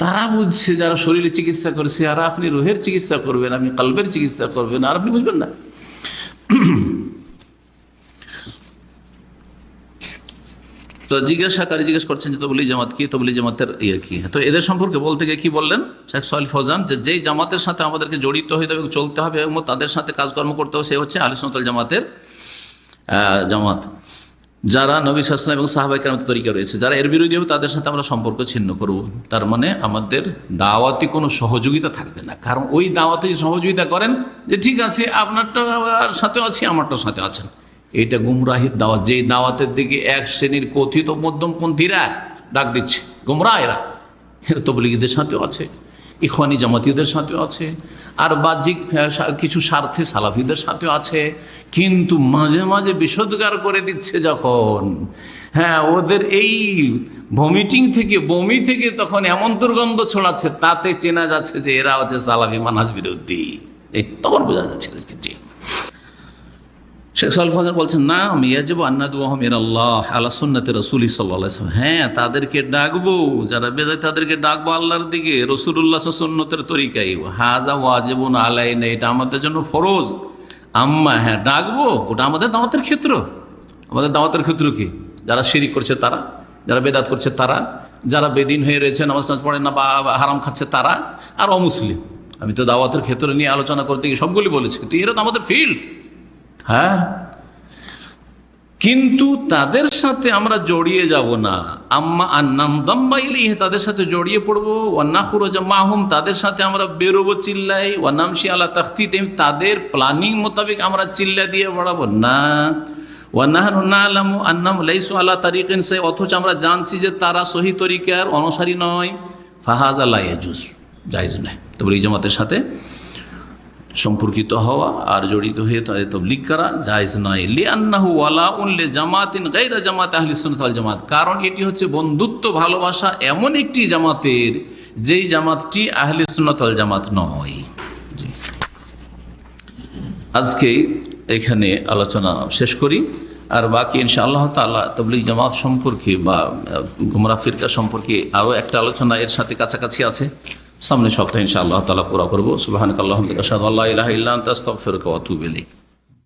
তারা বুঝছে যারা শরীরে চিকিৎসা করছে, আর আপনি রুহের চিকিৎসা করবেন, আপনি কলবের চিকিৎসা করবেন, আর আপনি বুঝবেন না। তো জিজ্ঞাসাকারী জিজ্ঞেস করছেন যে তবলিগ জামাত কি, তবলিগ জামাতের ইয়ে কি। তো এদের সম্পর্কে বলতে গিয়ে কি বললেন শেখ সালেহ ফৌজান, যে যেই জামাতের সাথে আমাদেরকে জড়িত হতে হবে, চলতে হবে এবং তাদের সাথে কাজকর্ম করতে হবে, সে হচ্ছে আহলে সুন্নাত ওয়াল জামাতের জামাত। যারা নবী সাল্লাল্লাহু আলাইহি ওয়াসাল্লাম এবং সাহাবায়ে কেরামের তরিকা রয়েছে, যারা এর বিরোধী হবে তাদের সাথে আমরা সম্পর্ক ছিন্ন করব। তার মানে আমাদের দাওয়াতি কোনো সহযোগিতা থাকবে না। কারণ ওই দাওয়াতে সহযোগিতা করেন যে ঠিক আছে আপনারটার সাথে আছি, আমারটার সাথে আছেন, এটা গুমরাহির দাওয়াত। যেই দাওয়াতের দিকে এক শ্রেণীর কথিত মধ্যমপন্থীরা ডাক দিচ্ছে, গুমরাহ এরা তবলিগীদের সাথেও আছে, ইখওয়ানি জামাতীয়দের সাথেও আছে, আর বাহ্যিক কিছু স্বার্থে সালাফিদের সাথেও আছে। কিন্তু মাঝে মাঝে বিষোদ্গার করে দিচ্ছে যখন, হ্যাঁ, ওদের এই ভমিটিং থেকে, বমি থেকে তখন এমন দুর্গন্ধ ছড়াচ্ছে, তাতে চেনা যাচ্ছে যে এরা হচ্ছে সালাফি মানহাজ বিরোধী। তখন বোঝা যাচ্ছে। জি, শেখ সালেহ ফৌজান বলছেন না, ইয়াজিবু আন নাদউহুম ইলাল্লাহ আলা সুন্নতি রাসূলি সাল্লাল্লাহু আলাইহি ওয়াসাল্লাম। হ্যাঁ, তাদেরকে ডাকবো, যারা বেদাত তাদেরকে ডাকবো আল্লাহর দিকে, রাসূলুল্লাহ সুন্নতের তরিকায়। হাযা ওয়াজিবুন আলাইনা, এটা আমাদের জন্য ফরজ। আম্মা, হ্যাঁ ডাকবো, ওটা আমাদের দাওয়াতের ক্ষেত্র। আমাদের দাওয়াতের ক্ষেত্র কি? যারা শিরিক করছে তারা, যারা বেদাত করছে তারা, যারা বেদিন হয়ে রয়েছে, নামাজ টামাজ পড়ে না বা হারাম খাচ্ছে তারা, আর অমুসলিম। আমি তো দাওয়াতের ক্ষেত্র নিয়ে আলোচনা করতে গিয়ে সবগুলি বলেছি, কিন্তু এরা তো আমাদের ফিল্ড। হ্যাঁ, কিন্তু তাদের সাথে আমরা জড়িয়ে যাব না। আম্মা আন্নামদাম্বা ইলাইহি, তাদের সাথে জড়িয়ে পড়বো। ওয়ান্নাখুরুজা মাহুম, তাদের সাথে আমরা বেরোবো চিল্লাই। ওয়ানামশি আলা তাখতিতিহিম, তাদের প্ল্যানিং মোতাবেক আমরা চিল্লা দিয়ে বাড়াবো না। ওয়ানাহনু না'লামু আন্নাহুম লাইসু আলা তারিকিন সাই, অথচ আমরা জানছি যে তারা সহি তরিকার অনুসারী নয়। ফাহাযা লা ইয়াজুজ, জায়েজ নয় তাবলীগ জামাতের সাথে সম্পর্কিত হওয়া আর জড়িত হয়ে তাদের তাবলীগ করা জায়েজ নয়। লিআন্নাহু ওয়ালাউন লিজামাতিন গায়রা জামাত আহলিস সুন্নাত ওয়াল জামাত, কারণ এটি হচ্ছে বন্ধুত্ব ভালোবাসা এমন একটি জামাতের, যেই জামাতটি আহলিস সুন্নাত ওয়াল জামাত নয়। জি, আজকে এখানে আলোচনা শেষ করি, আর বাকি ইনশাআল্লাহ তাআলা তাবলীগ জামাত সম্পর্কে বা গুমরাহ ফিরকা সম্পর্কে আরও একটা আলোচনা এর সাথে কাছাকাছি আছে, সামনের সপ্তাহে ইনশাআল্লাহ তাআলা পুরা করব। সুবহানাকাল্লাহুম্মা ওয়া বিহামদিকা আশহাদু আল্লা ইলাহা ইল্লা আনতা আস্তাগফিরুকা ওয়া আতুবু ইলাইক।